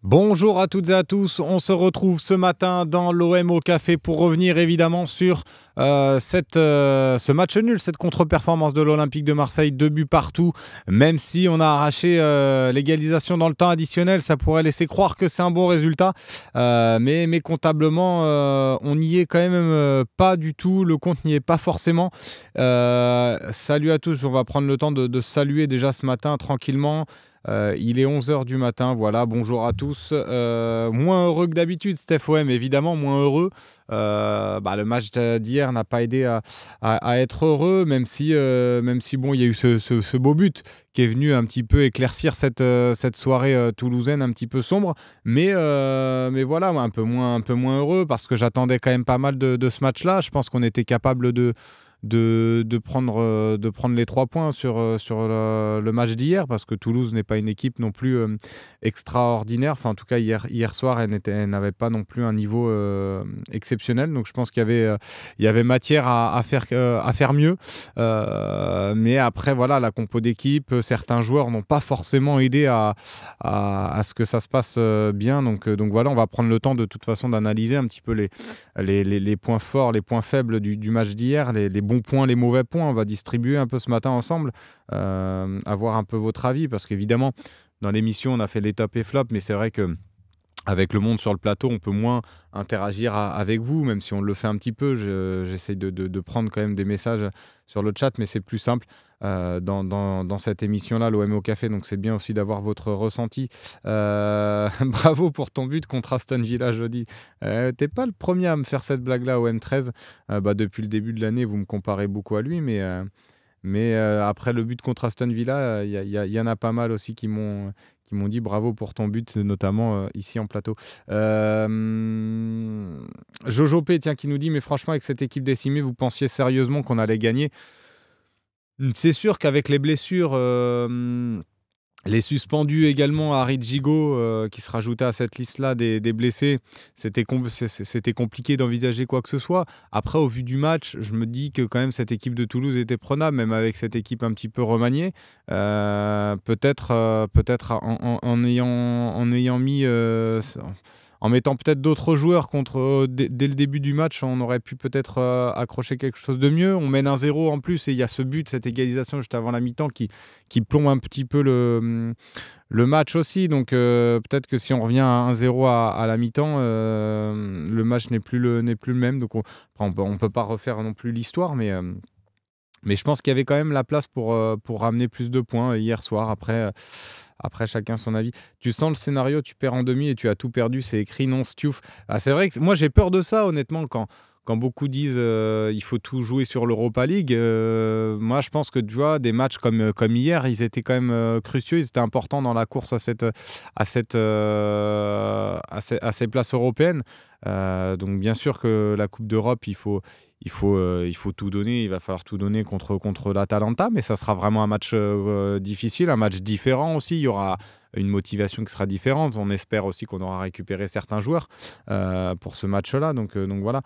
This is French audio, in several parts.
Bonjour à toutes et à tous, on se retrouve ce matin dans l'OM au café pour revenir évidemment sur ce match nul, cette contre-performance de l'Olympique de Marseille, 2 buts partout, même si on a arraché l'égalisation dans le temps additionnel, ça pourrait laisser croire que c'est un bon résultat, mais comptablement on n'y est quand même pas du tout, le compte n'y est pas forcément. Salut à tous, on va prendre le temps de saluer déjà ce matin tranquillement. Il est 11 h du matin, voilà, bonjour à tous. Moins heureux que d'habitude, Steph OM, évidemment, moins heureux. Le match d'hier n'a pas aidé à être heureux, même si bon, il y a eu ce beau but qui est venu un petit peu éclaircir cette soirée toulousaine un petit peu sombre. Mais voilà, un peu moins heureux parce que j'attendais quand même pas mal de ce match-là. Je pense qu'on était capable de prendre les 3 points sur le match d'hier, parce que Toulouse n'est pas une équipe non plus extraordinaire. Enfin, en tout cas, hier soir, elle n'avait pas non plus un niveau exceptionnel. Donc, je pense qu'il y avait matière à faire mieux. Mais après, voilà, la compo d'équipe, certains joueurs n'ont pas forcément aidé à ce que ça se passe bien. Donc voilà, on va prendre le temps de toute façon d'analyser un petit peu les points forts, les points faibles du match d'hier, les bons points, les mauvais points. On va distribuer un peu ce matin ensemble, avoir un peu votre avis, parce qu'évidemment, dans l'émission, on a fait les top et flop, mais c'est vrai que avec le monde sur le plateau, on peut moins interagir avec vous, même si on le fait un petit peu. J'essaie de prendre quand même des messages sur le chat, mais c'est plus simple dans cette émission-là, l'OM au café. Donc c'est bien aussi d'avoir votre ressenti. Bravo pour ton but contre Aston Villa jeudi. T'es pas le premier à me faire cette blague-là au M13. Depuis le début de l'année, vous me comparez beaucoup à lui, mais après le but contre Aston Villa, il y en a pas mal aussi qui m'ont dit bravo pour ton but, notamment ici en plateau. Jojo P, tiens, qui nous dit, mais franchement, avec cette équipe décimée, vous pensiez sérieusement qu'on allait gagner? C'est sûr qu'avec les blessures, les suspendus également, Harit Gigot, qui se rajoutait à cette liste-là des blessés, c'était compliqué d'envisager quoi que ce soit. Après, au vu du match, je me dis que quand même cette équipe de Toulouse était prenable, même avec cette équipe un petit peu remaniée. Peut-être en ayant mis... en mettant peut-être d'autres joueurs dès le début du match, on aurait pu peut-être accrocher quelque chose de mieux. On mène 1-0 en plus et il y a ce but, cette égalisation juste avant la mi-temps qui plombe un petit peu le match aussi. Donc peut-être que si on revient à 1-0 à la mi-temps, le match n'est plus le même. Donc on peut pas refaire non plus l'histoire, mais je pense qu'il y avait quand même la place pour ramener plus de points hier soir. Après, chacun son avis. Tu sens le scénario, tu perds en demi et tu as tout perdu. C'est écrit non, Stiouf. C'est vrai que moi, j'ai peur de ça, honnêtement, quand beaucoup disent il faut tout jouer sur l'Europa League. Moi, je pense que tu vois, des matchs comme hier, ils étaient quand même cruciaux. Ils étaient importants dans la course à ces places européennes. Donc, bien sûr que la Coupe d'Europe, il faut tout donner, il va falloir tout donner contre l'Atalanta, mais ça sera vraiment un match difficile, un match différent aussi. Il y aura une motivation qui sera différente. On espère aussi qu'on aura récupéré certains joueurs pour ce match-là. Donc voilà.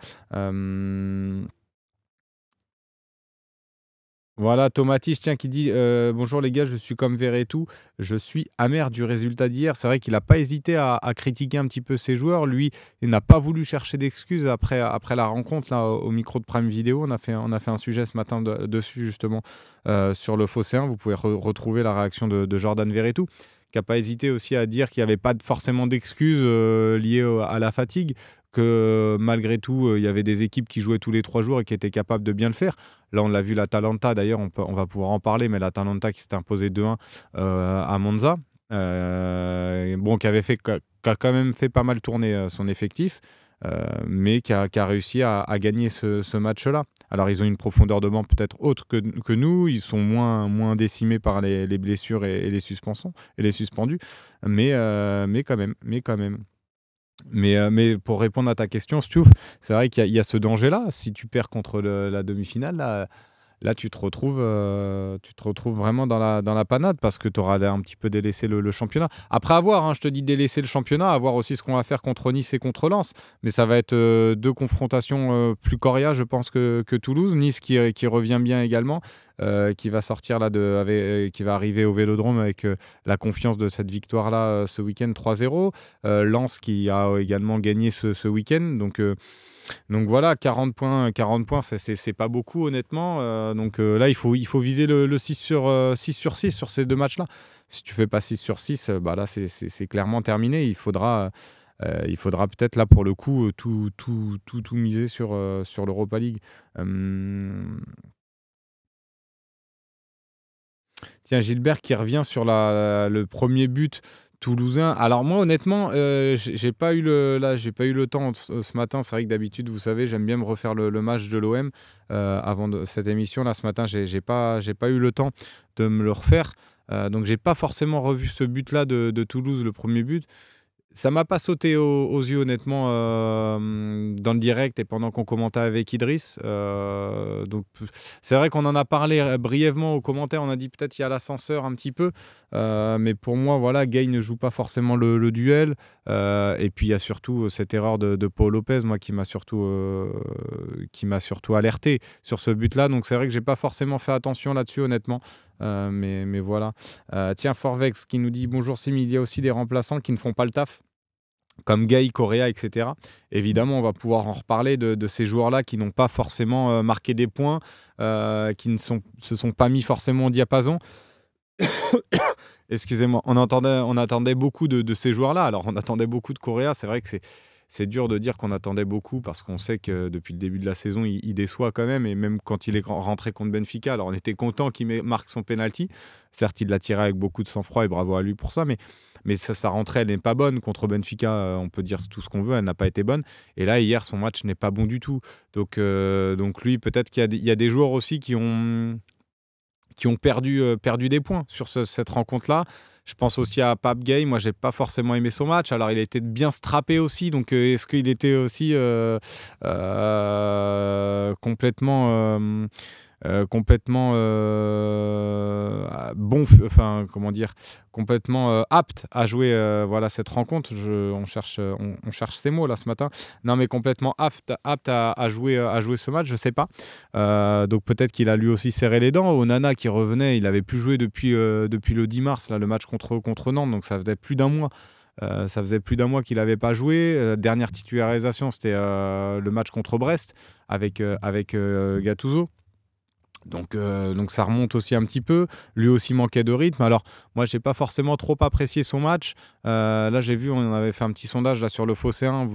Voilà, Thomatis, tiens, qui dit bonjour les gars, je suis comme Verretou, je suis amer du résultat d'hier. C'est vrai qu'il n'a pas hésité à critiquer un petit peu ses joueurs. Lui, il n'a pas voulu chercher d'excuses après la rencontre là, au micro de Prime Vidéo. On a fait un sujet ce matin dessus, justement, sur le Phocéen. Vous pouvez retrouver la réaction de Jordan Verretou, qui n'a pas hésité aussi à dire qu'il n'y avait pas forcément d'excuses liées à la fatigue, que malgré tout, il y avait des équipes qui jouaient tous les 3 jours et qui étaient capables de bien le faire. Là, on l'a vu, l'Atalanta, d'ailleurs, on va pouvoir en parler, mais l'Atalanta qui s'était imposé 2-1 à Monza, qui a quand même fait pas mal tourner son effectif, mais qui a réussi à gagner ce match-là. Alors, ils ont une profondeur de banc peut-être autre que nous, ils sont moins décimés par les blessures et les suspensions et les suspendus, mais quand même. Mais pour répondre à ta question, Stiouf, c'est vrai qu'il y a ce danger-là. Si tu perds contre la demi-finale, là, là, tu te retrouves vraiment dans la panade parce que tu auras un petit peu délaissé le championnat. Après avoir, hein, je te dis délaisser le championnat, à voir aussi ce qu'on va faire contre Nice et contre Lens. Mais ça va être deux confrontations plus coriaces, je pense, que Toulouse. Nice qui revient bien également, qui va sortir là qui va arriver au Vélodrome avec la confiance de cette victoire-là ce week-end 3-0. Lens qui a également gagné ce week-end. Donc voilà, 40 points c'est pas beaucoup honnêtement. Là, il faut viser le 6 sur 6 sur ces deux matchs-là. Si tu fais pas 6 sur 6, bah là, c'est clairement terminé. Il faudra peut-être là pour le coup tout miser sur l'Europa League. Tiens, Gilbert qui revient sur le premier but toulousain. Alors moi, honnêtement, j'ai pas eu j'ai pas eu le temps ce matin. C'est vrai que d'habitude, vous savez, j'aime bien me refaire le match de l'OM avant cette émission. Là, ce matin, j'ai pas eu le temps de me le refaire. Donc, j'ai pas forcément revu ce but-là de Toulouse, le premier but. Ça m'a pas sauté aux yeux honnêtement dans le direct et pendant qu'on commentait avec Idriss. C'est vrai qu'on en a parlé brièvement aux commentaires. On a dit peut-être il y a l'ascenseur un petit peu, mais pour moi voilà, Gay ne joue pas forcément le duel. Et puis il y a surtout cette erreur de Paul Lopez, moi qui m'a surtout alerté sur ce but-là. Donc c'est vrai que j'ai pas forcément fait attention là-dessus honnêtement. Mais voilà. Tiens, Forvex qui nous dit bonjour Simi, il y a aussi des remplaçants qui ne font pas le taf, comme Gay, Correa, etc. Évidemment, on va pouvoir en reparler de ces joueurs-là qui n'ont pas forcément marqué des points, qui ne se sont pas mis forcément au diapason. Excusez-moi, on attendait beaucoup de ces joueurs-là. Alors, on attendait beaucoup de Correa. C'est vrai que c'est dur de dire qu'on attendait beaucoup parce qu'on sait que depuis le début de la saison, il déçoit quand même. Et même quand il est rentré contre Benfica, alors on était content qu'il marque son penalty. Certes, il l'a tiré avec beaucoup de sang-froid et bravo à lui pour ça. Mais sa rentrée, elle n'est pas bonne. Contre Benfica, on peut dire tout ce qu'on veut, elle n'a pas été bonne. Et là, hier, son match n'est pas bon du tout. Donc lui, peut-être qu'il y a des joueurs aussi qui ont perdu des points sur cette rencontre-là. Je pense aussi à Pape Gay. Moi, j'ai pas forcément aimé son match. Alors, il était bien strappé aussi. Donc, est-ce qu'il était aussi complètement bon, enfin comment dire, complètement apte à jouer voilà cette rencontre. On cherche ces mots là ce matin. Non mais complètement apte à jouer ce match. Je sais pas. Donc peut-être qu'il a lui aussi serré les dents. Onana qui revenait, il avait plus joué depuis le 10 mars là, le match contre Nantes. Donc ça faisait plus d'un mois. Qu'il n'avait pas joué. Dernière titularisation, c'était le match contre Brest avec Gattuso. Donc ça remonte aussi un petit peu. Lui aussi manquait de rythme. Alors moi j'ai pas forcément trop apprécié son match. Là j'ai vu, on avait fait un petit sondage là sur le Phocéen.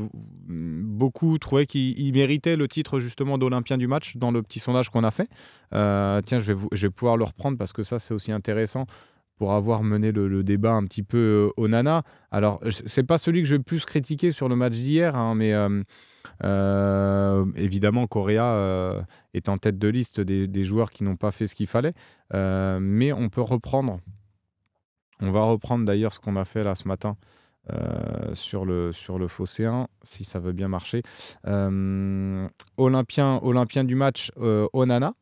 Beaucoup trouvaient qu'il méritait le titre justement d'Olympien du match dans le petit sondage qu'on a fait. Tiens, je vais pouvoir le reprendre parce que ça c'est aussi intéressant pour avoir mené le débat un petit peu au Nana. Alors c'est pas celui que je vais plus critiquer sur le match d'hier, hein, mais évidemment, Correa est en tête de liste des joueurs qui n'ont pas fait ce qu'il fallait. Mais on peut reprendre. On va reprendre d'ailleurs ce qu'on a fait là ce matin sur le Phocéen, si ça veut bien marcher. Olympien du match, Onana.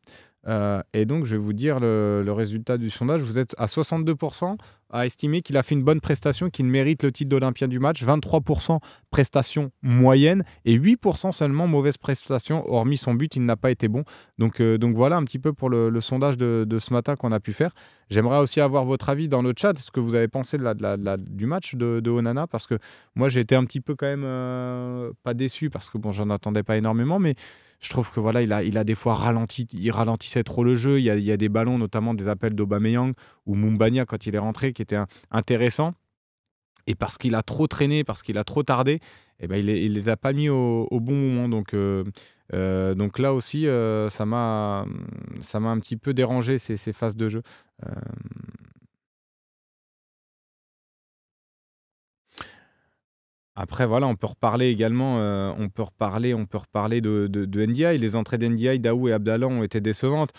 Et donc, je vais vous dire le résultat du sondage. Vous êtes à 62% à estimer qu'il a fait une bonne prestation, qu'il mérite le titre d'Olympien du match. 23% prestation moyenne et 8% seulement mauvaise prestation. Hormis son but, il n'a pas été bon. Donc voilà un petit peu pour le sondage de ce matin qu'on a pu faire. J'aimerais aussi avoir votre avis dans le chat. Ce que vous avez pensé du match de Onana, parce que moi, j'ai été un petit peu quand même pas déçu parce que bon, j'en attendais pas énormément, mais je trouve que voilà, il a des fois ralenti, il ralentissait trop le jeu. Il y a des ballons, notamment des appels d'Aubameyang ou Mumbagna quand il est rentré, qui étaient intéressants. Et parce qu'il a trop traîné, parce qu'il a trop tardé, eh ben, il les a pas mis au bon moment. Donc là aussi, ça m'a un petit peu dérangé ces phases de jeu. Après, voilà, on peut reparler également, on peut reparler de NDI. Les entrées d'NDI, Daou et Abdallah ont été décevantes.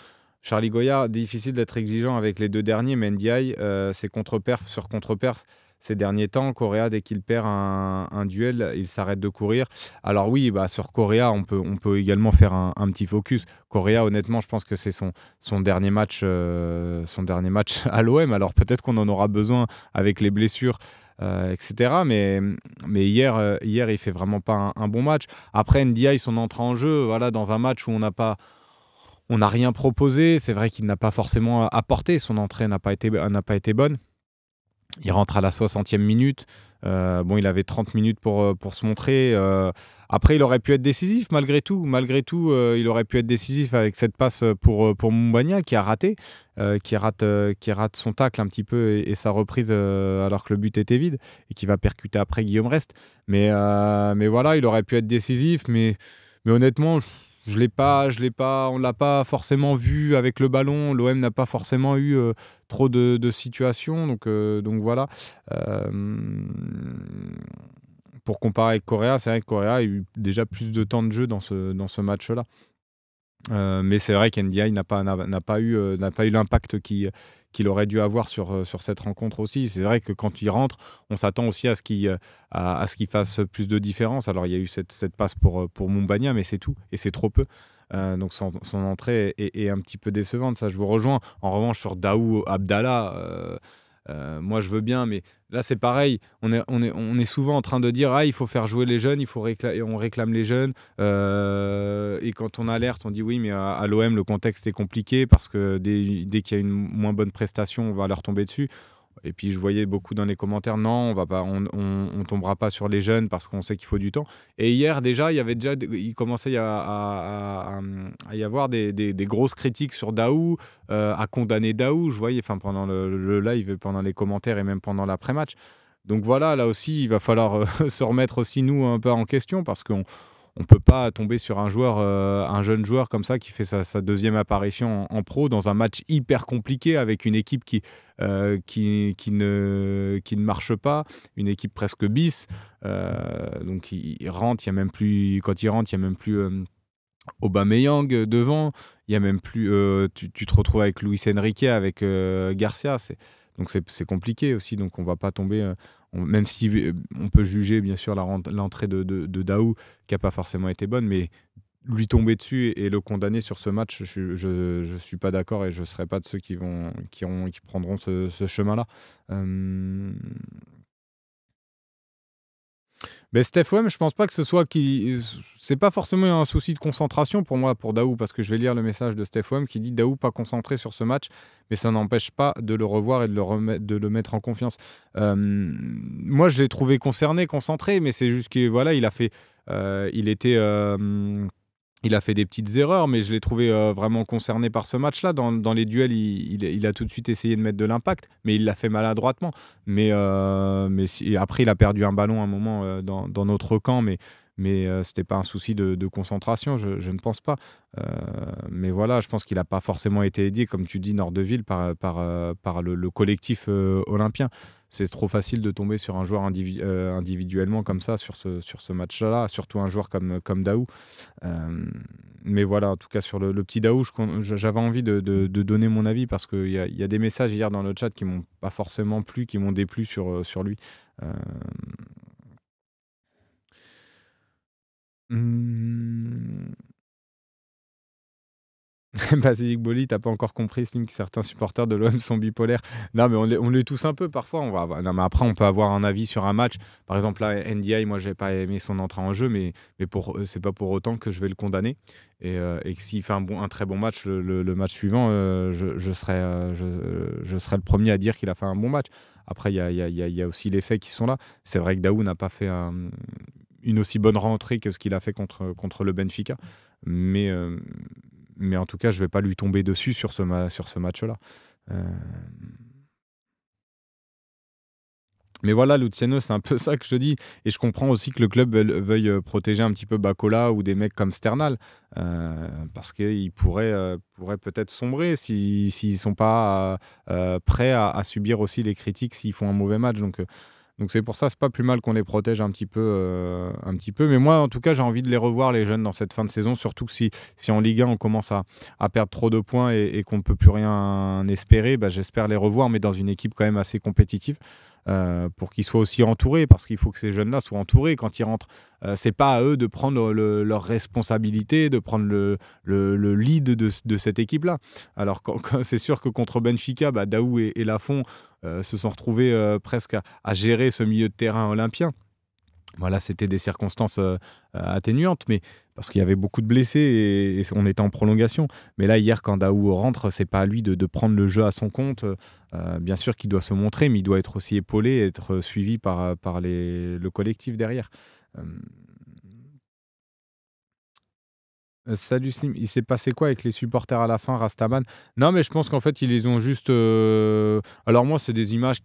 Charlie Goya, difficile d'être exigeant avec les deux derniers, mais NDI, c'est contre-perf sur contre-perf. ces derniers temps. Correa, dès qu'il perd un duel, il s'arrête de courir. Alors oui, bah, sur Correa, on peut également faire un petit focus. Correa, honnêtement, je pense que c'est son dernier match à l'OM. Alors peut-être qu'on en aura besoin avec les blessures, etc. Mais hier, il fait vraiment pas un bon match. Après, Ndiaye, son entrée en jeu, voilà, dans un match où on n'a rien proposé. C'est vrai qu'il n'a pas forcément apporté. Son entrée n'a pas été bonne. Il rentre à la 60e minute. Bon, il avait 30 minutes pour se montrer. Après, il aurait pu être décisif malgré tout. Il aurait pu être décisif avec cette passe pour Mumbagna qui a raté, qui rate son tacle un petit peu et sa reprise alors que le but était vide et qui va percuter après Guillaume Rest. Mais voilà, il aurait pu être décisif. Mais honnêtement, on l'a pas forcément vu avec le ballon. L'OM n'a pas forcément eu trop de situations. Donc voilà. Euh, pour comparer avec Correa, c'est vrai que Correa a eu déjà plus de temps de jeu dans ce match-là. Mais c'est vrai qu'NDI n'a pas eu l'impact qu'il aurait dû avoir sur cette rencontre aussi. C'est vrai que quand il rentre, on s'attend aussi à ce qu'il fasse plus de différence. Alors il y a eu cette passe pour Mumbagna, mais c'est tout, et c'est trop peu. Donc son entrée est un petit peu décevante, ça je vous rejoins. En revanche, sur Daou Abdallah, moi je veux bien, mais là c'est pareil. On est souvent en train de dire il faut faire jouer les jeunes, on réclame les jeunes. Et quand on alerte, on dit oui, mais à l'OM le contexte est compliqué parce que dès qu'il y a une moins bonne prestation, on va leur tomber dessus. Et puis je voyais beaucoup dans les commentaires, non, on va pas, on tombera pas sur les jeunes parce qu'on sait qu'il faut du temps. Et hier déjà, il commençait à y avoir des grosses critiques sur Daou, à condamner Daou. Je voyais, enfin pendant le live, pendant les commentaires et même pendant l'après-match. Donc voilà, là aussi, il va falloir se remettre aussi nous un peu en question parce qu'on on peut pas tomber sur un jeune joueur comme ça qui fait sa deuxième apparition en pro dans un match hyper compliqué avec une équipe qui ne marche pas, une équipe presque bis. Donc il rentre, il y a même plus, quand il rentre, il y a même plus Aubameyang devant, il y a même plus. Tu te retrouves avec Luis Enrique, avec Garcia. Donc c'est compliqué aussi. Donc on va pas tomber. Même si on peut juger bien sûr l'entrée de Daou qui n'a pas forcément été bonne, mais lui tomber dessus et le condamner sur ce match, je suis pas d'accord et je serai pas de ceux qui prendront ce chemin-là. Mais Steph, ouais, mais je pense pas que ce soit c'est pas forcément un souci de concentration pour moi, pour Daou, parce que je vais lire le message de Steph Wem qui dit Daou pas concentré sur ce match, mais ça n'empêche pas de le revoir et de le mettre en confiance. Moi, je l'ai trouvé concerné, concentré, mais c'est juste que voilà, il a fait des petites erreurs, mais je l'ai trouvé vraiment concerné par ce match-là. Dans les duels, il a tout de suite essayé de mettre de l'impact, mais il l'a fait maladroitement. Après, il a perdu un ballon à un moment dans notre camp, mais ce n'était pas un souci de concentration, je ne pense pas. Mais voilà, je pense qu'il n'a pas forcément été aidé, comme tu dis, Nordeville, par le collectif olympien. C'est trop facile de tomber sur un joueur individuellement comme ça, sur ce match-là, surtout un joueur comme Daou. Mais voilà, en tout cas, sur le petit Daou, j'avais envie de donner mon avis parce qu'il y a des messages hier dans le chat qui m'ont pas forcément plu, qui m'ont déplu sur lui. Hum, Basilic Boli, t'as pas encore compris, Slim, que certains supporters de l'OM sont bipolaires. Non, mais on l'est tous un peu parfois. Non, mais après, on peut avoir un avis sur un match. Par exemple, là, NDI, moi, j'ai pas aimé son entrée en jeu, mais c'est pas pour autant que je vais le condamner. Et que s'il fait un très bon match, le match suivant, je serai le premier à dire qu'il a fait un bon match. Après, il y a aussi les faits qui sont là. C'est vrai que Daou n'a pas fait une aussi bonne rentrée que ce qu'il a fait contre le Benfica. Mais en tout cas, je ne vais pas lui tomber dessus sur ce match-là. Euh, Mais voilà, Luciano, c'est un peu ça que je dis. Et je comprends aussi que le club veuille protéger un petit peu Bacola ou des mecs comme Sternal. Parce qu'ils pourraient peut-être sombrer s'ils ne sont pas prêts à subir aussi les critiques s'ils font un mauvais match. Donc Donc c'est pour ça, c'est pas plus mal qu'on les protège un petit peu, un petit peu. Mais moi, en tout cas, j'ai envie de les revoir, les jeunes, dans cette fin de saison. Surtout que si en Ligue 1, on commence à perdre trop de points et qu'on ne peut plus rien espérer, bah, j'espère les revoir, mais dans une équipe quand même assez compétitive. Pour qu'ils soient aussi entourés, parce qu'il faut que ces jeunes-là soient entourés quand ils rentrent. C'est pas à eux de prendre leur responsabilité, de prendre le lead de cette équipe-là. Alors c'est sûr que contre Benfica, bah, Daou et Lafont se sont retrouvés presque à gérer ce milieu de terrain olympien. Voilà, c'était des circonstances atténuantes, mais parce qu'il y avait beaucoup de blessés et on était en prolongation. Mais là, hier, quand Daou rentre, c'est pas à lui de prendre le jeu à son compte. Bien sûr qu'il doit se montrer, mais il doit être aussi épaulé, être suivi par le collectif derrière. Salut Slim, il s'est passé quoi avec les supporters à la fin, Rastaman? Non, mais je pense qu'en fait, ils les ont juste. Alors, moi, c'est des images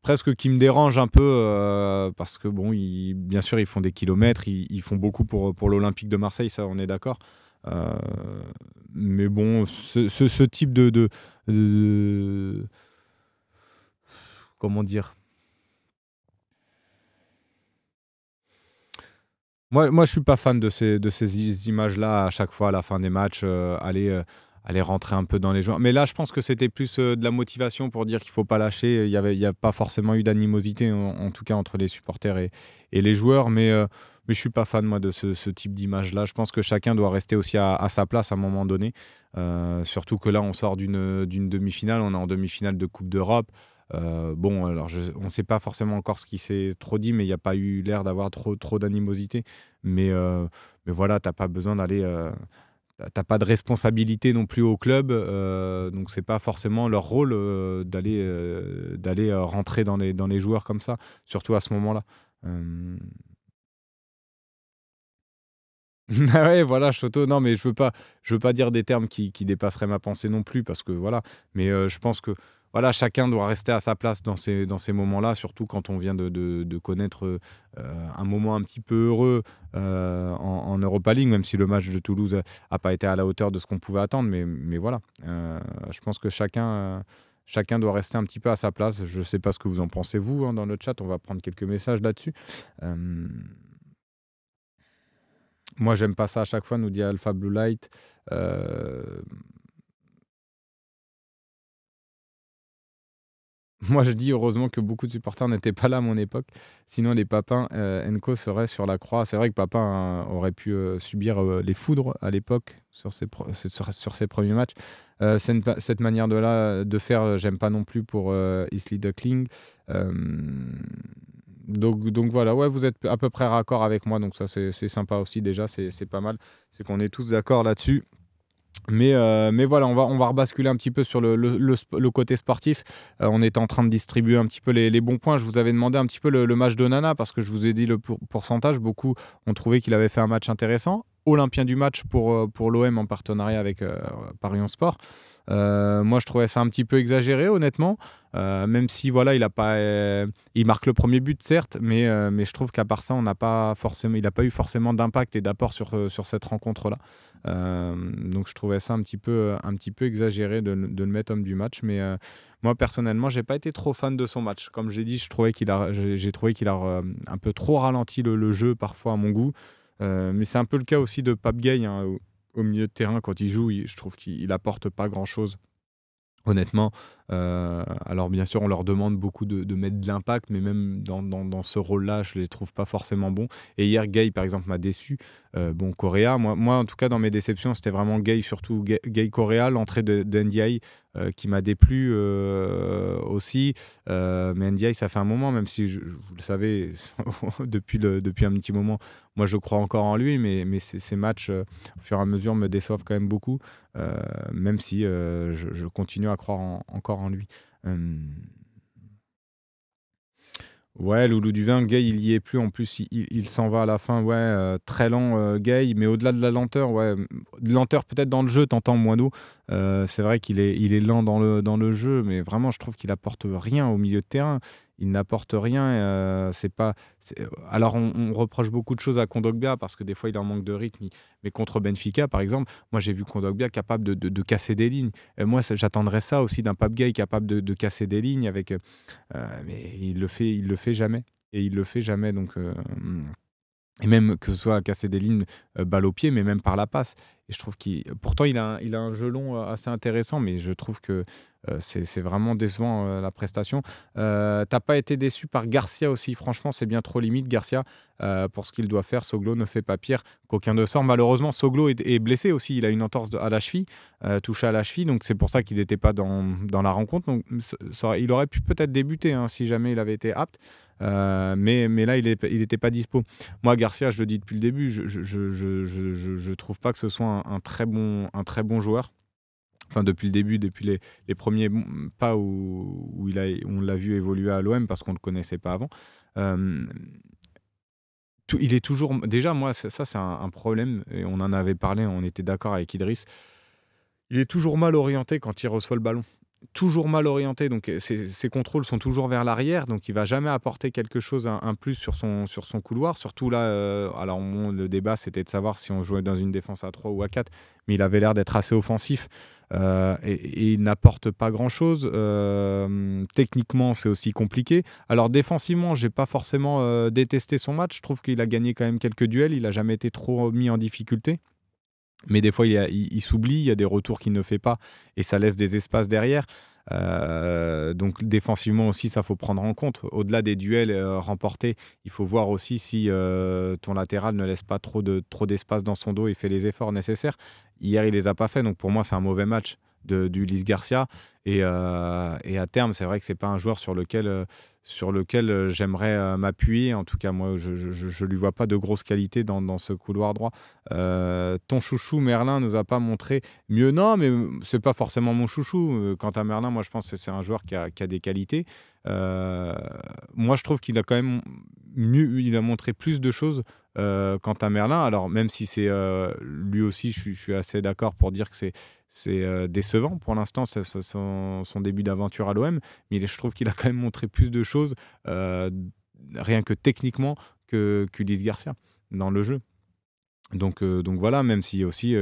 presque qui me dérangent un peu, parce que, bon, bien sûr, ils font des kilomètres, ils font beaucoup pour l'Olympique de Marseille, ça, on est d'accord. Euh, mais bon, ce type de- comment dire? Moi, je suis pas fan de ces images-là à chaque fois à la fin des matchs, aller rentrer un peu dans les joueurs. Mais là, je pense que c'était plus de la motivation pour dire qu'il faut pas lâcher. Il y a pas forcément eu d'animosité, en tout cas entre les supporters et les joueurs. Mais je suis pas fan, moi, de ce type d'image-là. Je pense que chacun doit rester aussi à sa place à un moment donné. Surtout que là, on sort d'une demi-finale. On est en demi-finale de Coupe d'Europe. Bon, alors on ne sait pas forcément encore ce qui s'est trop dit, mais il n'y a pas eu l'air d'avoir trop d'animosité. Mais voilà, tu n'as pas besoin d'aller. T'as pas de responsabilité non plus au club, donc c'est pas forcément leur rôle d'aller rentrer dans les joueurs comme ça, surtout à ce moment-là. Euh, Ah ouais, voilà, Choto. Non, mais je veux pas dire des termes qui dépasseraient ma pensée non plus, parce que voilà. Mais je pense que voilà, chacun doit rester à sa place dans ces moments-là, surtout quand on vient de connaître un moment un petit peu heureux en Europa League, même si le match de Toulouse a pas été à la hauteur de ce qu'on pouvait attendre. Mais voilà. Je pense que chacun doit rester un petit peu à sa place. Je sais pas ce que vous en pensez, vous, hein, dans le chat. On va prendre quelques messages là-dessus. Euh, Moi, j'aime pas ça à chaque fois, nous dit Alpha Blue Light. Euh, Moi, je dis heureusement que beaucoup de supporters n'étaient pas là à mon époque. Sinon, les Papins Enco seraient sur la croix. C'est vrai que Papin aurait pu subir les foudres à l'époque sur ses premiers matchs. Cette manière de faire, j'aime pas non plus pour Isley Duckling. Euh, donc voilà, ouais, vous êtes à peu près raccord avec moi, donc ça c'est sympa aussi déjà, c'est pas mal. C'est qu'on est tous d'accord là-dessus. Mais voilà, on va rebasculer un petit peu sur le côté sportif. On est en train de distribuer un petit peu les bons points. Je vous avais demandé un petit peu le match de Nana parce que je vous ai dit le pourcentage. Beaucoup ont trouvé qu'il avait fait un match intéressant. Olympien du match pour l'OM en partenariat avec Paris Sport. Moi, je trouvais ça un petit peu exagéré, honnêtement. Même si voilà, il marque le premier but, certes, mais je trouve qu'à part ça, il n'a pas eu forcément d'impact et d'apport sur cette rencontre-là. Donc je trouvais ça un petit peu exagéré de le mettre homme du match. Mais moi, personnellement, j'ai pas été trop fan de son match. Comme j'ai dit, j'ai trouvé qu'il a un peu trop ralenti le jeu parfois à mon goût. Mais c'est un peu le cas aussi de Pape Gueye, hein, au milieu de terrain. Quand il joue, je trouve qu'il apporte pas grand-chose. Honnêtement, alors bien sûr, on leur demande beaucoup de mettre de l'impact, mais même dans ce rôle-là, je les trouve pas forcément bons. Et hier, Gay, par exemple, m'a déçu. Bon, Correa, moi, en tout cas, dans mes déceptions, c'était vraiment Gay, surtout Gay Correa, l'entrée de NDI qui m'a déplu aussi. Mais NDI, ça fait un moment, même si, vous le savez, depuis un petit moment, moi, je crois encore en lui, mais ces matchs, au fur et à mesure, me déçoivent quand même beaucoup. Même si je continue à croire encore en lui. Euh, ouais, Loulou Duvin, Gay, il y est plus. En plus, il s'en va à la fin. Ouais, très lent, Gay. Mais au-delà de la lenteur, ouais, de lenteur peut-être dans le jeu, t'entends Moineau. C'est vrai qu'il est lent dans le jeu, mais vraiment, je trouve qu'il apporte rien au milieu de terrain. il n'apporte rien. Alors, on reproche beaucoup de choses à Kondogbia parce que des fois, il en manque de rythme. Mais contre Benfica, par exemple, moi, j'ai vu Kondogbia capable de casser des lignes. Moi, j'attendrais ça aussi d'un Pape Gueye capable de casser des lignes. Mais il le fait jamais. Et il le fait jamais. Donc, et même que ce soit à casser des lignes balle au pied, mais même par la passe. Et je trouve pourtant, il a un jeu long assez intéressant, mais je trouve que c'est vraiment décevant la prestation. T'as pas été déçu par Garcia aussi? Franchement, c'est bien trop limite, Garcia, pour ce qu'il doit faire. Soglo ne fait pas pire qu'aucun de sort. Malheureusement, Soglo est blessé aussi. Il a une entorse à la cheville, touché à la cheville, donc c'est pour ça qu'il n'était pas dans la rencontre. Donc, il aurait pu peut-être débuter si jamais il avait été apte. Mais là, il n'était pas dispo. Moi, Garcia, je le dis depuis le début, je trouve pas que ce soit un très bon joueur. Enfin, depuis le début, depuis les premiers pas où on l'a vu évoluer à l'OM parce qu'on ne le connaissait pas avant. Il est toujours... Déjà, moi, ça c'est un problème. Et on en avait parlé, on était d'accord avec Idriss. Il est toujours mal orienté quand il reçoit le ballon. Toujours mal orienté, donc ses contrôles sont toujours vers l'arrière, donc il va jamais apporter quelque chose, un plus sur son couloir. Surtout là, alors le débat c'était de savoir si on jouait dans une défense à 3 ou à 4, mais il avait l'air d'être assez offensif et il n'apporte pas grand-chose. Techniquement, c'est aussi compliqué. Alors défensivement, j'ai pas forcément détesté son match. Je trouve qu'il a gagné quand même quelques duels. Il a jamais été trop mis en difficulté. Mais des fois, il s'oublie, il y a des retours qu'il ne fait pas et ça laisse des espaces derrière. Donc défensivement aussi, ça faut prendre en compte. Au-delà des duels remportés, il faut voir aussi si ton latéral ne laisse pas trop d'espace dans son dos et fait les efforts nécessaires. Hier, il les a pas fait, donc pour moi, c'est un mauvais match d'Ulysse Garcia. Et à terme, c'est vrai que c'est pas un joueur sur lequel j'aimerais m'appuyer. En tout cas, moi, je lui vois pas de grosses qualités dans ce couloir droit. Ton chouchou Merlin nous a pas montré mieux. Non, mais c'est pas forcément mon chouchou. Quant à Merlin, moi, je pense que c'est un joueur qui a des qualités. Moi, je trouve qu'il a quand même il a montré plus de choses quant à Merlin. Alors, même si c'est lui aussi, je suis assez d'accord pour dire que c'est décevant pour l'instant, c'est son début d'aventure à l'OM, mais je trouve qu'il a quand même montré plus de choses, rien que techniquement, qu'Ulysse Garcia dans le jeu. Donc voilà, même si aussi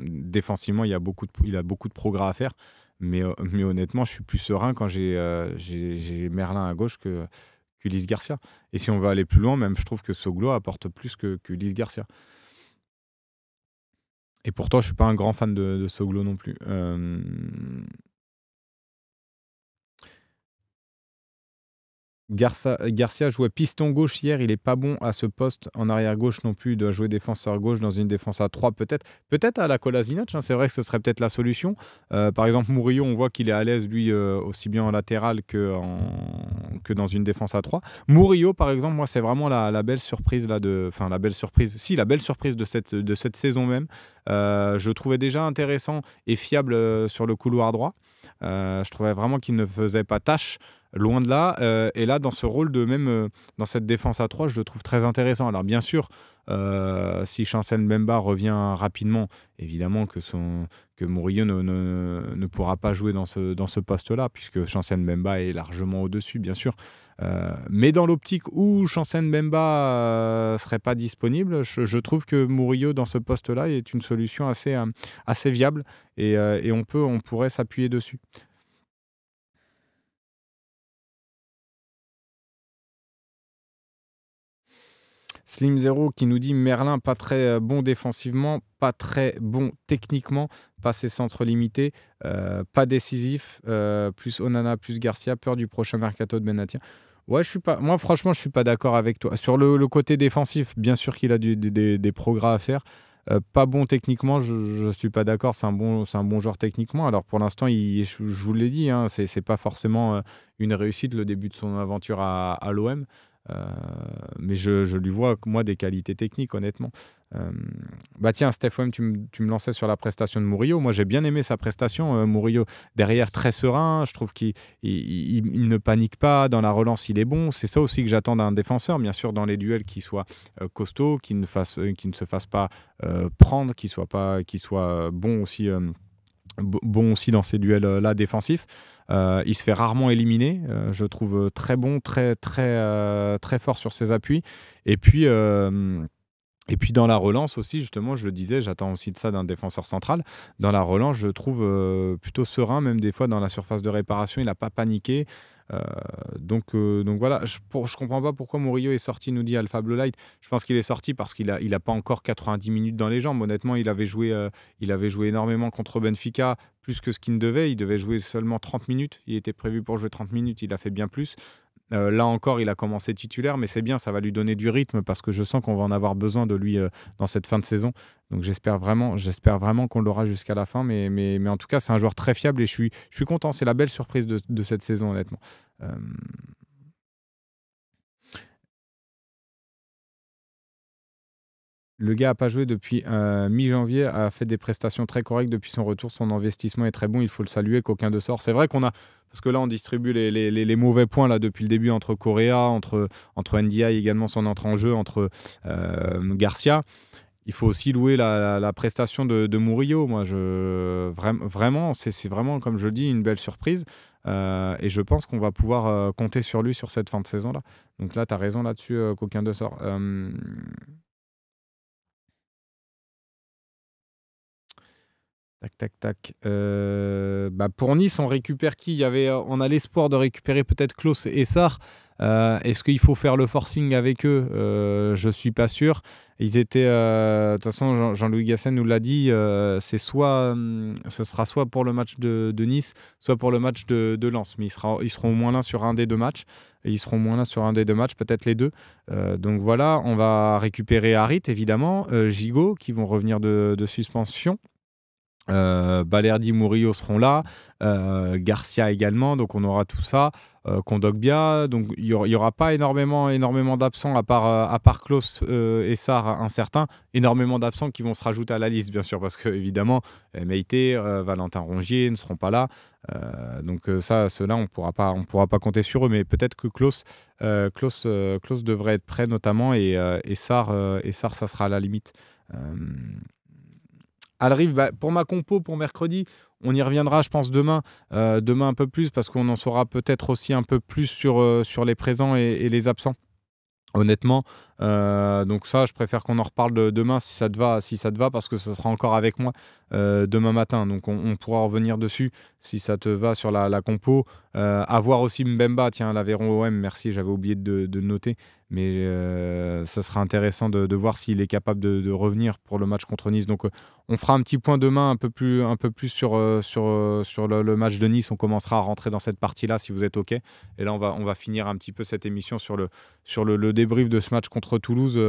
défensivement, il a beaucoup de progrès à faire, mais honnêtement, je suis plus serein quand j'ai Merlin à gauche qu'Ulysse Garcia. Et si on veut aller plus loin, même je trouve que Soglo apporte plus qu'Ulysse Garcia. Et pourtant, je suis pas un grand fan de Soglo non plus. Garcia jouait piston gauche hier, il est pas bon à ce poste en arrière gauche non plus, il doit jouer défenseur gauche dans une défense à 3 peut-être à la Kolasinac, c'est vrai que ce serait peut-être la solution. Par exemple Murillo, on voit qu'il est à l'aise lui aussi bien en latéral que dans une défense à 3. Murillo par exemple, moi c'est vraiment la belle surprise la belle surprise de cette saison même. Je le trouvais déjà intéressant et fiable sur le couloir droit. Je trouvais vraiment qu'il ne faisait pas tâche. Loin de là, et là dans ce rôle dans cette défense à 3, je le trouve très intéressant. Alors bien sûr, si Chancel Mbemba revient rapidement, évidemment que Murillo ne pourra pas jouer dans ce poste-là, puisque Chancel Mbemba est largement au-dessus, bien sûr. Mais dans l'optique où Chancel Mbemba serait pas disponible, je trouve que Murillo dans ce poste-là est une solution assez viable, et on pourrait s'appuyer dessus. Slim Zero qui nous dit Merlin pas très bon défensivement, pas très bon techniquement, pas ses centres limités, pas décisif, plus Onana, plus Garcia, peur du prochain mercato de Benatia. Ouais, moi franchement, je suis pas d'accord avec toi. Sur le côté défensif, bien sûr qu'il a des progrès à faire. Pas bon techniquement, je suis pas d'accord. C'est un bon joueur techniquement. Alors pour l'instant, je vous l'ai dit, c'est pas forcément une réussite le début de son aventure à l'OM. Mais je lui vois, moi, des qualités techniques, honnêtement. Tiens, Steph, tu me lançais sur la prestation de Murillo. Moi, j'ai bien aimé sa prestation. Murillo, derrière, très serein. Je trouve qu'il ne panique pas. Dans la relance, il est bon. C'est ça aussi que j'attends d'un défenseur. Bien sûr, dans les duels, qu'il soit costaud, qu'il ne se fasse pas prendre, qu'il soit bon aussi bon aussi dans ces duels-là défensifs. Il se fait rarement éliminer. Je trouve très bon, très fort sur ses appuis. Et puis, dans la relance aussi, justement, je le disais, j'attends aussi de ça d'un défenseur central. Dans la relance, je le trouve plutôt serein, même des fois dans la surface de réparation, il n'a pas paniqué. Euh, donc voilà, je comprends pas pourquoi Murillo est sorti, nous dit Alpha Blue Light. Je pense qu'il est sorti parce qu'il a pas encore 90 minutes dans les jambes. Honnêtement, il avait joué énormément contre Benfica, plus que ce qu'il ne devait. Il devait jouer seulement 30 minutes. Il était prévu pour jouer 30 minutes, il a fait bien plus. Là encore, il a commencé titulaire, mais c'est bien, ça va lui donner du rythme parce que je sens qu'on va en avoir besoin de lui dans cette fin de saison. Donc j'espère vraiment qu'on l'aura jusqu'à la fin. Mais en tout cas, c'est un joueur très fiable et je suis content. C'est la belle surprise de cette saison, honnêtement. Euh, Le gars n'a pas joué depuis mi-janvier, a fait des prestations très correctes depuis son retour. Son investissement est très bon, il faut le saluer, qu'aucun de sort. C'est vrai qu'on a, parce que là on distribue les mauvais points là, depuis le début entre Correa, entre NDI également son entrée en jeu, entre Garcia. Il faut aussi louer la prestation de Murillo. Moi, vraiment, c'est vraiment, comme je le dis, une belle surprise. Et je pense qu'on va pouvoir compter sur lui sur cette fin de saison-là. Donc là, tu as raison là-dessus, qu'aucun de sort. Tac, tac, tac. Pour Nice, on récupère qui? On a l'espoir de récupérer peut-être Klose et Sarr. Est-ce qu'il faut faire le forcing avec eux? Je suis pas sûr. Ils étaient, de toute façon, Jean-Louis Gasset nous l'a dit. Ce sera soit pour le match de Nice, soit pour le match de Lens. Mais ils seront au moins là sur un des deux matchs. Et ils seront au moins là sur un des deux matchs, peut-être les deux. Donc voilà, on va récupérer Harit, évidemment, Gigot, qui vont revenir de suspension. Balerdi, Murillo seront là, Garcia également, donc on aura tout ça. Kondogbia, donc il y aura pas énormément d'absents à part Klose et Sarr incertains, énormément d'absents qui vont se rajouter à la liste bien sûr parce que évidemment Meïté, Valentin Rongier ne seront pas là. Donc ça, ceux-là on pourra pas compter sur eux, mais peut-être que Klose devrait être prêt notamment et Sarr ça sera à la limite. Euh, Alrive, pour ma compo pour mercredi, on y reviendra, je pense, demain un peu plus, parce qu'on en saura peut-être aussi un peu plus sur les présents et les absents. Honnêtement, donc ça, je préfère qu'on en reparle demain si ça te va, parce que ça sera encore avec moi demain matin. Donc on pourra revenir dessus si ça te va sur la compo. À voir aussi Mbemba, tiens, l'Aveyron OM, merci, j'avais oublié de le noter. Mais ça sera intéressant de voir s'il est capable de revenir pour le match contre Nice. Donc on fera un petit point demain un peu plus sur le match de Nice. On commencera à rentrer dans cette partie-là si vous êtes OK. Et là, on va finir un petit peu cette émission sur le débrief de ce match contre Toulouse,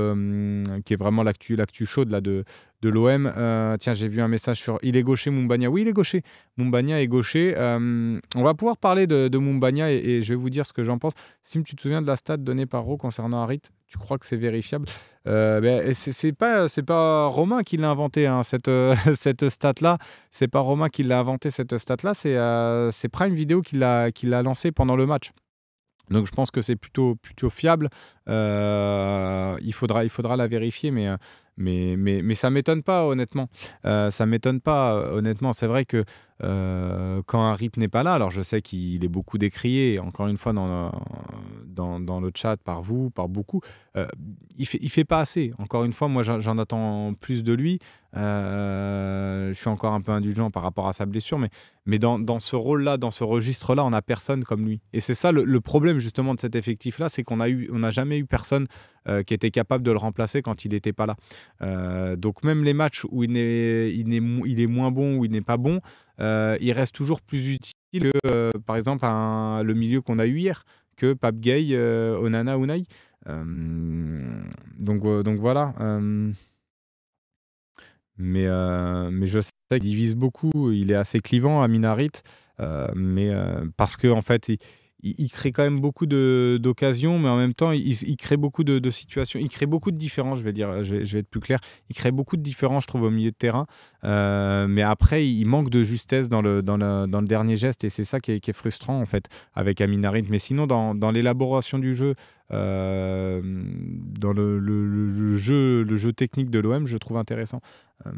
qui est vraiment l'actu chaude là, de l'OM. Tiens, j'ai vu un message sur il est gaucher Moumbagna. Oui, il est gaucher. Moumbagna est gaucher. On va pouvoir parler de Moumbagna et je vais vous dire ce que j'en pense. Sim, tu te souviens de la stat donnée par Ro concernant Harit? Tu crois que c'est vérifiable? C'est pas Romain qui l'a inventé, hein, cette stat-là. C'est pas Romain qui l'a inventé, cette stat-là. C'est Prime Video qui l'a lancé pendant le match. Donc je pense que c'est plutôt fiable. Il faudra la vérifier, mais ça m'étonne pas, honnêtement. Ça m'étonne pas, honnêtement. C'est vrai que quand Harit n'est pas là, alors je sais qu'il est beaucoup décrié, encore une fois dans le chat, par vous, par beaucoup, il fait pas assez. Encore une fois, moi j'en attends plus de lui. Je suis encore un peu indulgent par rapport à sa blessure, mais dans ce rôle-là, dans ce registre-là, on n'a personne comme lui. Et c'est ça le problème justement de cet effectif-là, c'est qu'on n'a jamais eu personne qui était capable de le remplacer quand il n'était pas là. Donc même les matchs où il est moins bon, où il n'est pas bon, il reste toujours plus utile que, par exemple, le milieu qu'on a eu hier, que Pape Gueye, Onana, Unai. Donc voilà. Mais je sais qu'il divise beaucoup. Il est assez clivant, Amin Harit, mais parce que en fait, il crée quand même beaucoup d'occasions, mais en même temps, il crée beaucoup de situations. Il crée beaucoup de différences, je vais dire, je vais être plus clair. Il crée beaucoup de différences, je trouve, au milieu de terrain. Mais après, il manque de justesse dans le dernier geste, et c'est ça qui est frustrant en fait avec Amin Harit. Mais sinon, dans l'élaboration du jeu, dans le jeu technique de l'OM, je trouve intéressant. Euh,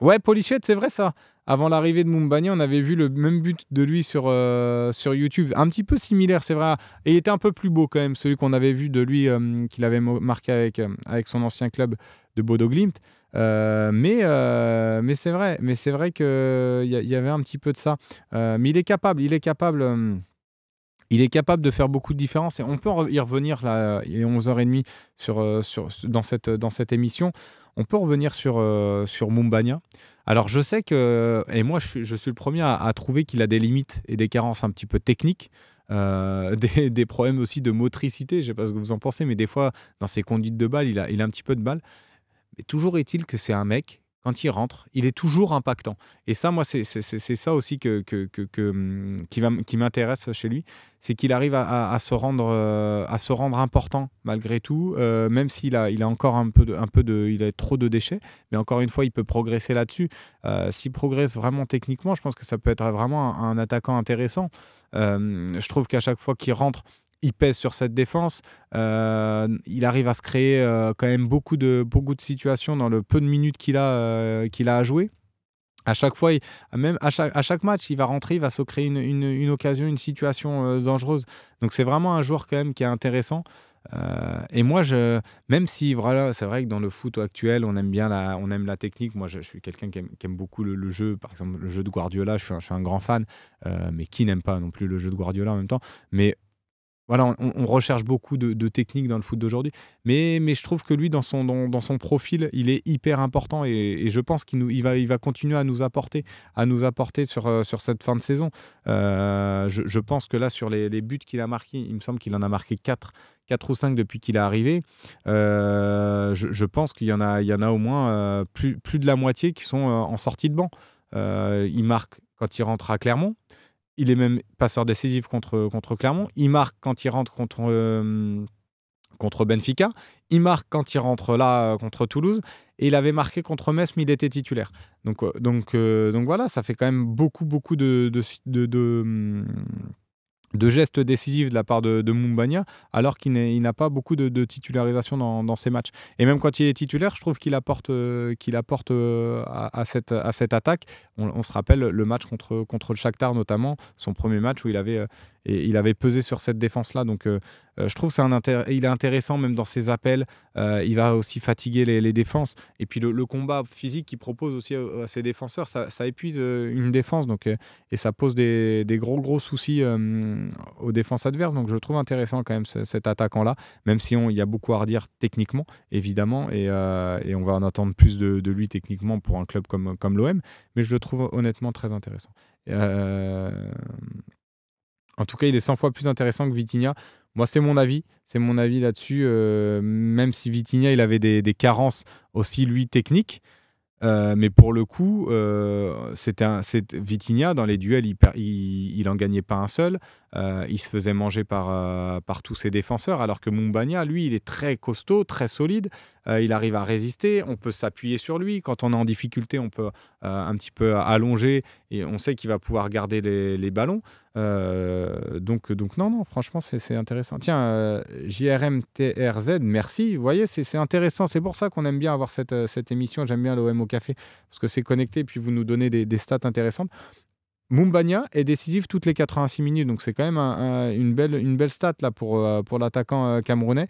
Ouais, Polichet, c'est vrai ça. Avant l'arrivée de Mumbagna, on avait vu le même but de lui sur YouTube. Un petit peu similaire, c'est vrai. Et il était un peu plus beau quand même, celui qu'on avait vu de lui, qu'il avait marqué avec son ancien club de Bodo Glimt. Mais c'est vrai. Mais c'est vrai qu'il y avait un petit peu de ça. Mais il est capable. Il est capable de faire beaucoup de différences et on peut y revenir là, il est 11h30 dans cette émission. On peut revenir sur Mumbagna. Alors je sais que, et moi je suis le premier à trouver qu'il a des limites et des carences un petit peu techniques, des problèmes aussi de motricité, je ne sais pas ce que vous en pensez, mais des fois dans ses conduites de balle, il a un petit peu de balle. Mais toujours est-il que c'est un mec, quand il rentre, il est toujours impactant. Et ça, moi, c'est ça aussi qui m'intéresse chez lui. C'est qu'il arrive à se rendre important malgré tout, même s'il il a encore il a trop de déchets. Mais encore une fois, il peut progresser là-dessus. S'il progresse vraiment techniquement, je pense que ça peut être vraiment un attaquant intéressant. Je trouve qu'à chaque fois qu'il rentre, il pèse sur cette défense. Il arrive à se créer quand même beaucoup de situations dans le peu de minutes qu'il a à jouer. À chaque fois, même à chaque match, il va rentrer, il va se créer une occasion, une situation dangereuse. Donc c'est vraiment un joueur quand même qui est intéressant. Et moi, même si voilà, c'est vrai que dans le foot actuel, on aime la technique. Moi, je suis quelqu'un qui aime beaucoup le jeu. Par exemple, le jeu de Guardiola, je suis un grand fan. Mais qui n'aime pas non plus le jeu de Guardiola en même temps. Mais voilà, on recherche beaucoup de techniques dans le foot d'aujourd'hui, mais je trouve que lui, dans son profil, il est hyper important et je pense il va continuer à nous apporter sur cette fin de saison. Je pense que là, sur les buts qu'il a marqués, il me semble qu'il en a marqué 4 ou 5 depuis qu'il est arrivé. Je pense qu'il y en a au moins plus de la moitié qui sont en sortie de banc. Il marque quand il rentre à Clermont. Il est même passeur décisif contre Clermont. Il marque quand il rentre contre Benfica. Il marque quand il rentre là contre Toulouse. Et il avait marqué contre Metz, mais il était titulaire. Donc voilà, ça fait quand même beaucoup de gestes décisifs de la part de Mumbagna, alors qu'il n'a pas beaucoup de titularisation dans ses matchs. Et même quand il est titulaire, je trouve qu'il apporte à cette attaque. On se rappelle le match contre le Shakhtar notamment, son premier match où il avait pesé sur cette défense-là. Donc je trouve il est intéressant même dans ses appels. Il va aussi fatiguer les défenses. Et puis le combat physique qu'il propose aussi à ses défenseurs, ça épuise une défense. Donc, et ça pose des gros soucis aux défenses adverses. Donc je trouve intéressant quand même cet attaquant-là, même si il y a beaucoup à redire techniquement, évidemment. Et on va en attendre plus de lui techniquement pour un club comme l'OM. Mais je le trouve honnêtement très intéressant. En tout cas, il est 100 fois plus intéressant que Vitinha. Moi, c'est mon avis là-dessus. Même si Vitinha, il avait des carences aussi, lui, techniques. Mais pour le coup, Vitinha, dans les duels, il en gagnait pas un seul. Il se faisait manger par tous ses défenseurs, alors que Mumbagna, lui, il est très costaud, très solide. Il arrive à résister. On peut s'appuyer sur lui. Quand on est en difficulté, on peut un petit peu allonger et on sait qu'il va pouvoir garder les ballons. Donc non, franchement, c'est intéressant. Tiens, JRMTRZ, merci. Vous voyez, c'est intéressant. C'est pour ça qu'on aime bien avoir cette émission. J'aime bien l'OM au café parce que c'est connecté et puis vous nous donnez des stats intéressantes. Mumbagna est décisif toutes les 86 minutes, donc c'est quand même une belle stat là pour l'attaquant camerounais.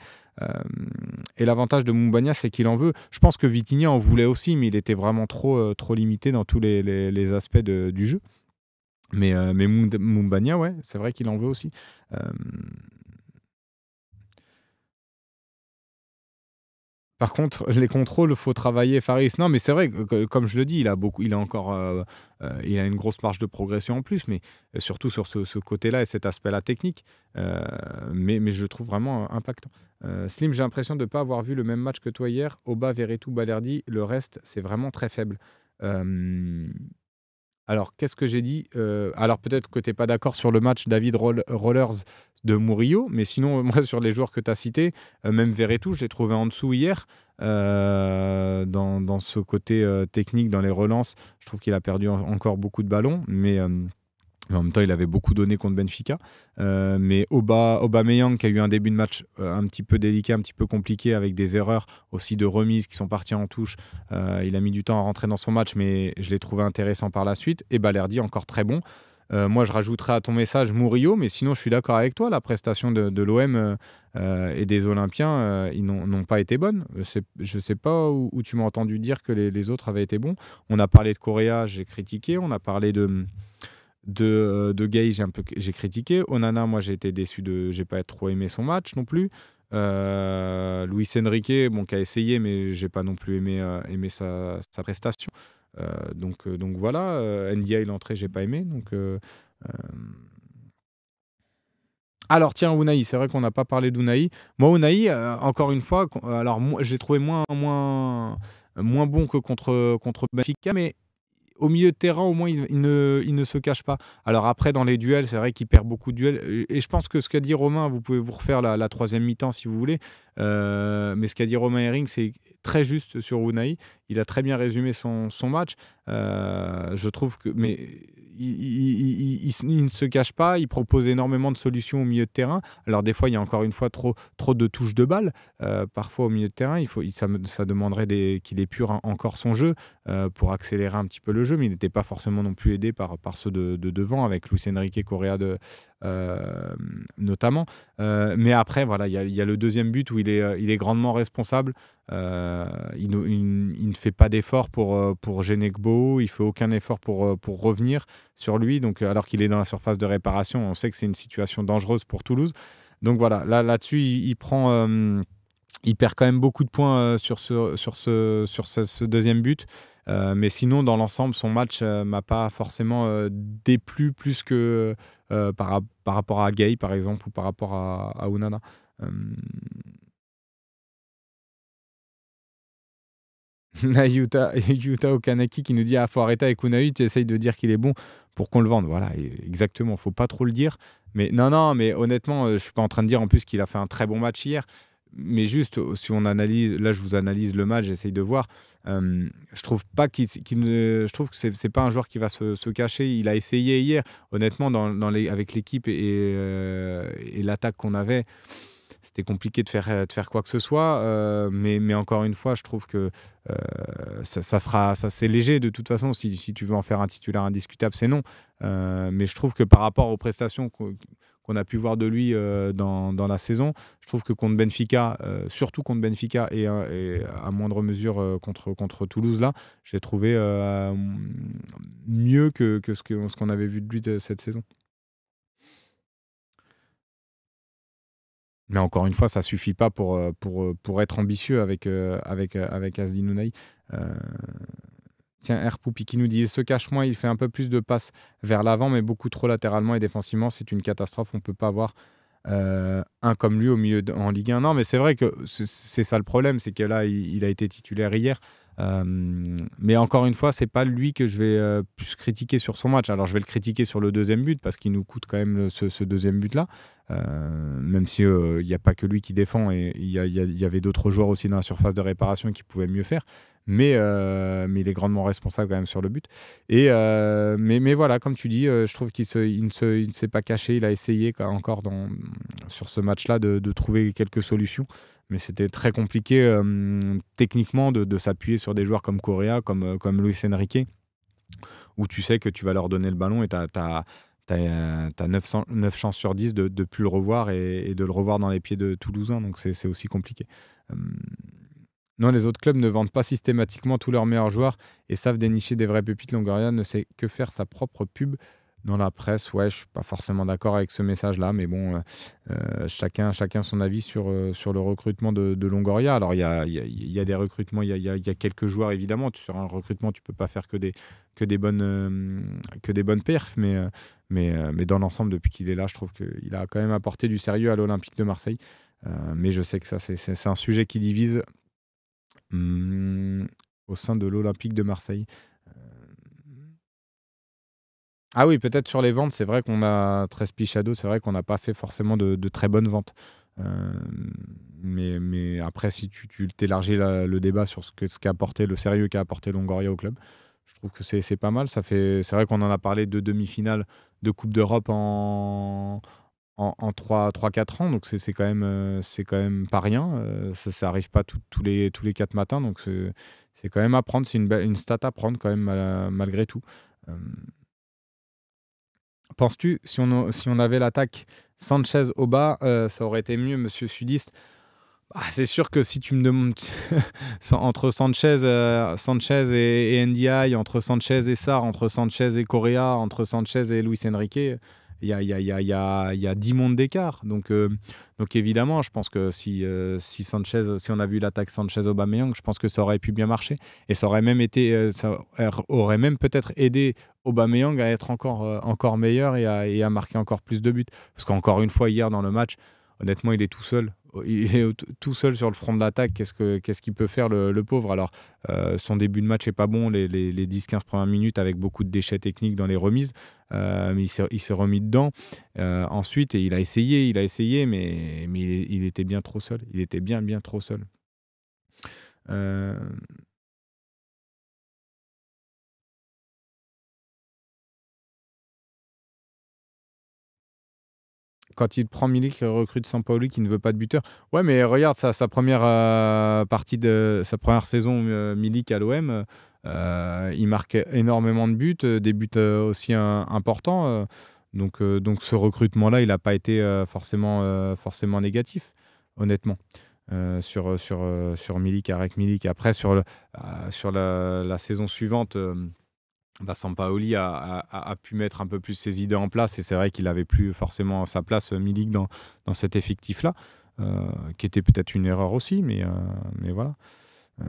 Et l'avantage de Mumbagna, c'est qu'il en veut. Je pense que Vitinha en voulait aussi, mais il était vraiment trop limité dans tous les aspects du jeu. Mais Mumbagna, ouais, c'est vrai qu'il en veut aussi. Par contre, les contrôles, il faut travailler Faris. Non, mais c'est vrai que, comme je le dis, il a une grosse marge de progression en plus, mais surtout sur ce côté-là et cet aspect-là technique. Mais je le trouve vraiment impactant. Slim, j'ai l'impression de ne pas avoir vu le même match que toi hier. Oba, Verretou, Balerdi, le reste, c'est vraiment très faible. Alors, qu'est-ce que j'ai dit? Alors, peut-être que tu n'es pas d'accord sur le match David Rollers de Murillo, mais sinon, moi, sur les joueurs que tu as cités, même Verretou, je l'ai trouvé en dessous hier. Dans ce côté technique, dans les relances, je trouve qu'il a perdu encore beaucoup de ballons, mais Mais en même temps, il avait beaucoup donné contre Benfica. Mais Aubameyang, qui a eu un début de match un petit peu délicat, un petit peu compliqué, avec des erreurs aussi de remise qui sont parties en touche. Il a mis du temps à rentrer dans son match, mais je l'ai trouvé intéressant par la suite. Et Balerdi, encore très bon. Moi, je rajouterais à ton message Murillo, mais sinon, je suis d'accord avec toi. La prestation de l'OM et des Olympiens, ils n'ont pas été bonnes. Je ne sais pas où tu m'as entendu dire que les autres avaient été bons. On a parlé de Correa, j'ai critiqué. On a parlé de Gay, j'ai critiqué. Onana, moi, j'ai été déçu j'ai pas trop aimé son match non plus. Luis Enrique, bon, qui a essayé, mais j'ai pas non plus aimé sa prestation. Donc voilà, NDI l'entrée, j'ai pas aimé. Alors tiens, Unai, c'est vrai qu'on n'a pas parlé d'Unai. Moi, Unai, encore une fois, alors moi, j'ai trouvé moins bon que contre Benfica, mais au milieu de terrain, au moins, il ne se cache pas. Alors après, dans les duels, c'est vrai qu'il perd beaucoup de duels. Et je pense que ce qu'a dit Romain, vous pouvez vous refaire la troisième mi-temps si vous voulez. Mais ce qu'a dit Romain Herring, c'est très juste sur Unai. Il a très bien résumé son match. Je trouve que... Mais il ne se cache pas. Il propose énormément de solutions au milieu de terrain. Alors des fois, il y a encore une fois trop de touches de balle. Parfois, au milieu de terrain, ça demanderait qu'il épure encore son jeu pour accélérer un petit peu le jeu, mais il n'était pas forcément non plus aidé par ceux de devant, avec Luis Enrique et Correa notamment. Mais après, voilà, il y a le deuxième but où il est grandement responsable. Il ne fait pas d'effort pour gêner Gbo, il ne fait aucun effort pour revenir sur lui, donc, alors qu'il est dans la surface de réparation. On sait que c'est une situation dangereuse pour Toulouse. Donc voilà, là-dessus, il perd quand même beaucoup de points sur ce deuxième but. Mais sinon, dans l'ensemble, son match m'a pas forcément déplu plus que par rapport à Gay, par exemple, ou par rapport à Onana. Euh, Yuta Okanaki qui nous dit: ah, faut arrêter avec Unai, tu essayes de dire qu'il est bon pour qu'on le vende. Voilà, exactement, faut pas trop le dire. Mais non, mais honnêtement, je suis pas en train de dire en plus qu'il a fait un très bon match hier. Mais juste, si on analyse, là je vous analyse le match, j'essaye de voir. Je trouve pas je trouve que c'est pas un joueur qui va se cacher. Il a essayé hier, honnêtement, avec l'équipe et l'attaque qu'on avait. C'était compliqué de faire quoi que ce soit, mais encore une fois, je trouve que ça c'est léger de toute façon. Si tu veux en faire un titulaire indiscutable, c'est non. Mais je trouve que par rapport aux prestations qu'on a pu voir de lui dans la saison, je trouve que contre Benfica, surtout contre Benfica et à moindre mesure contre Toulouse, là, j'ai trouvé mieux que ce qu'on avait vu de lui cette saison. Mais encore une fois, ça suffit pas pour être ambitieux avec Azdin Ounahi. Euh, Tiens, Poupi qui nous dit: il se cache moins, il fait un peu plus de passes vers l'avant, mais beaucoup trop latéralement et défensivement. C'est une catastrophe. On peut pas avoir un comme lui en Ligue 1. Non, mais c'est vrai que c'est ça le problème, c'est que là, il a été titulaire hier. Mais encore une fois, c'est pas lui que je vais plus critiquer sur son match. Alors je vais le critiquer sur le deuxième but parce qu'il nous coûte quand même ce deuxième but-là. Même si il n'y a pas que lui qui défend et il y avait d'autres joueurs aussi dans la surface de réparation qui pouvaient mieux faire. Mais il est grandement responsable quand même sur le but. Mais voilà, comme tu dis, je trouve il ne s'est pas caché. Il a essayé encore sur ce match-là de trouver quelques solutions. Mais c'était très compliqué techniquement de s'appuyer sur des joueurs comme Correa, comme Luis Enrique, où tu sais que tu vas leur donner le ballon et tu as 9 chances sur 10 de ne plus le revoir et de le revoir dans les pieds de Toulousains. Donc c'est aussi compliqué. Non, les autres clubs ne vendent pas systématiquement tous leurs meilleurs joueurs et savent dénicher des vraies pépites. Longoria ne sait que faire sa propre pub dans la presse. Ouais, je suis pas forcément d'accord avec ce message-là, mais bon, chacun son avis sur le recrutement de Longoria. Alors, il y a des recrutements, il y a quelques joueurs, évidemment. Sur un recrutement, tu peux pas faire que des bonnes perfs, mais dans l'ensemble, depuis qu'il est là, je trouve qu'il a quand même apporté du sérieux à l'Olympique de Marseille. Mais je sais que ça, c'est un sujet qui divise au sein de l'Olympique de Marseille. Ah oui, peut-être sur les ventes, c'est vrai qu'on a 13 Pichado, c'est vrai qu'on n'a pas fait forcément de très bonnes ventes. Mais après, si tu t'élargis le débat sur ce qu'a apporté, le sérieux qu'a apporté Longoria au club, Je trouve que c'est pas mal. C'est vrai qu'on en a parlé de demi-finale de Coupe d'Europe en 3-4 ans, donc c'est quand même pas rien. Ça arrive pas tous les 4 matins, donc c'est quand même à prendre. C'est une stat à prendre quand même malgré tout. Euh, Penses-tu, si on avait l'attaque Sanchez au bas, ça aurait été mieux, monsieur Sudiste? C'est sûr que si tu me demandes entre Sanchez et NDI, entre Sanchez et Sarr, entre Sanchez et Correa, entre Sanchez et Luis Enrique, il y a 10 mondes d'écart. Donc évidemment, je pense que si on avait eu l'attaque Sanchez-Aubameyang, je pense que ça aurait pu bien marcher. Et ça aurait même ça aurait même peut-être aidé Aubameyang à être encore meilleur et à marquer encore plus de buts. Parce qu'encore une fois, hier dans le match, honnêtement, il est tout seul. Il est tout seul sur le front de l'attaque. Qu'est-ce qu'il peut faire, le pauvre? Alors, son début de match n'est pas bon, les 10-15 premières minutes, avec beaucoup de déchets techniques dans les remises. Mais il s'est remis dedans. Ensuite, et il a essayé, mais il était bien trop seul. Il était bien trop seul. Euh, Quand il prend Milik, il recrute Sampaoli qui ne veut pas de buteur. Ouais, mais regarde sa première partie de sa première saison, Milik à l'OM, il marque énormément de buts, des buts aussi importants. Donc ce recrutement-là, il n'a pas été forcément négatif, honnêtement. Sur Milik, Arek Milik. Après, sur la saison suivante, Sampaoli a pu mettre un peu plus ses idées en place, et c'est vrai qu'il n'avait plus forcément sa place, Milik, dans cet effectif-là, qui était peut-être une erreur aussi, mais voilà. Euh,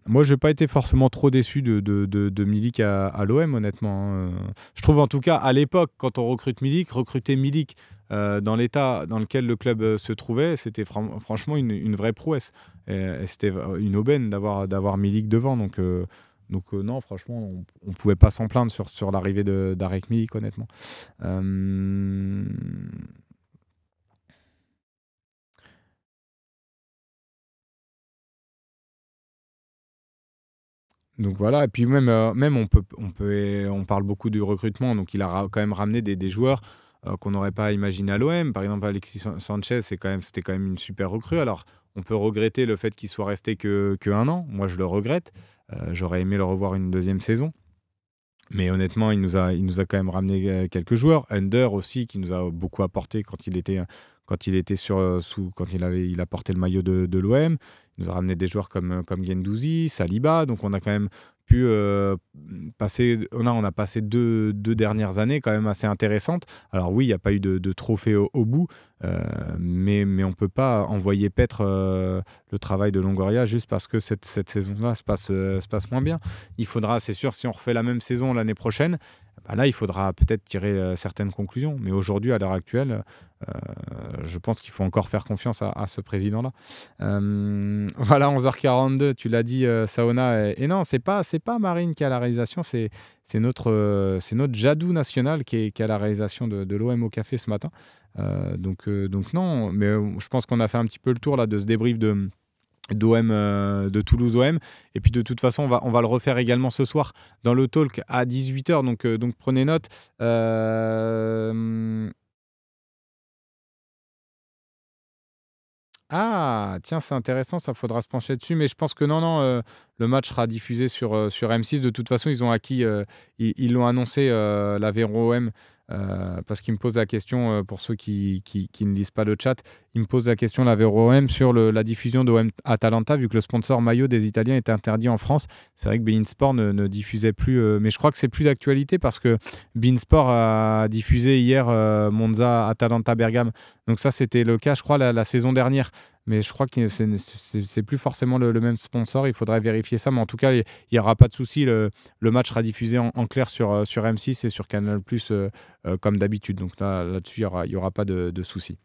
Moi, je n'ai pas été forcément trop déçu de Milik à l'OM, honnêtement, hein. Je trouve en tout cas, à l'époque, quand on recruter Milik dans l'état dans lequel le club se trouvait, c'était franchement une vraie prouesse. Et c'était une aubaine d'avoir Milik devant. Donc non, franchement, on ne pouvait pas s'en plaindre sur l'arrivée d'Arek Milik, honnêtement. Euh, donc voilà, et puis même on parle beaucoup du recrutement, donc il a quand même ramené des joueurs qu'on n'aurait pas imaginé à l'OM. Par exemple, Alexis Sanchez, c'était quand même une super recrue. Alors, on peut regretter le fait qu'il soit resté que un an. Moi, je le regrette. J'aurais aimé le revoir une deuxième saison. Mais honnêtement, il nous a quand même ramené quelques joueurs. Under aussi, qui nous a beaucoup apporté quand il a porté le maillot de l'OM. Il nous a ramené des joueurs comme Guendouzi, Saliba. Donc on a quand même pu on a passé deux dernières années quand même assez intéressantes. Alors oui, il n'y a pas eu de trophée au bout, mais on ne peut pas envoyer paître le travail de Longoria juste parce que cette saison-là se passe moins bien. Il faudra, c'est sûr, si on refait la même saison l'année prochaine, là, il faudra peut-être tirer certaines conclusions. Mais aujourd'hui, à l'heure actuelle, je pense qu'il faut encore faire confiance à ce président-là. Voilà, 11h42, tu l'as dit, Saona. Et non, c'est pas Marine qui a la réalisation, c'est notre Jadou national qui a la réalisation de l'OM au café ce matin. Donc non, mais je pense qu'on a fait un petit peu le tour là, de ce débrief d'OM, de Toulouse OM. Et puis de toute façon, on va le refaire également ce soir dans le talk à 18h. Donc prenez note. Ah, tiens, c'est intéressant, ça faudra se pencher dessus, mais je pense que non, le match sera diffusé sur M6. De toute façon, ils ont acquis, ils l'ont annoncé, l'Aveyron OM, parce qu'ils me posent la question, pour ceux qui ne lisent pas le chat, ils me posent la question, l'Aveyron OM, sur la diffusion de OM Atalanta, vu que le sponsor maillot des Italiens est interdit en France. C'est vrai que beIN Sport ne diffusait plus, mais je crois que c'est plus d'actualité parce que beIN Sport a diffusé hier Monza Atalanta Bergame. Donc ça, c'était le cas, je crois, la saison dernière. Mais je crois que c'est plus forcément le même sponsor. Il faudrait vérifier ça. Mais en tout cas, il n'y aura pas de souci. Le match sera diffusé en clair sur M6 et sur Canal+, comme d'habitude. Donc là-dessus, il y aura pas de souci.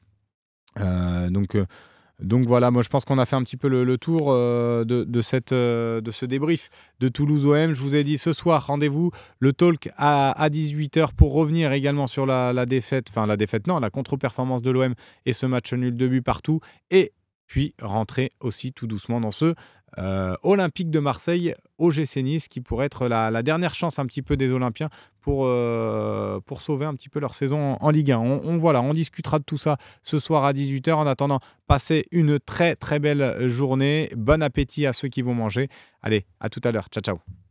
Donc voilà, moi je pense qu'on a fait un petit peu le tour de ce débrief de Toulouse OM. Je vous ai dit ce soir, rendez-vous le talk à 18h pour revenir également sur la défaite, enfin la défaite non, la contre-performance de l'OM et ce match nul 2 buts partout. Et puis rentrer aussi tout doucement dans ce Olympique de Marseille, OGC Nice, qui pourrait être la dernière chance un petit peu des Olympiens pour sauver un petit peu leur saison en Ligue 1. On discutera de tout ça ce soir à 18h. En attendant, passez une très très belle journée. Bon appétit à ceux qui vont manger. Allez, à tout à l'heure. Ciao, ciao.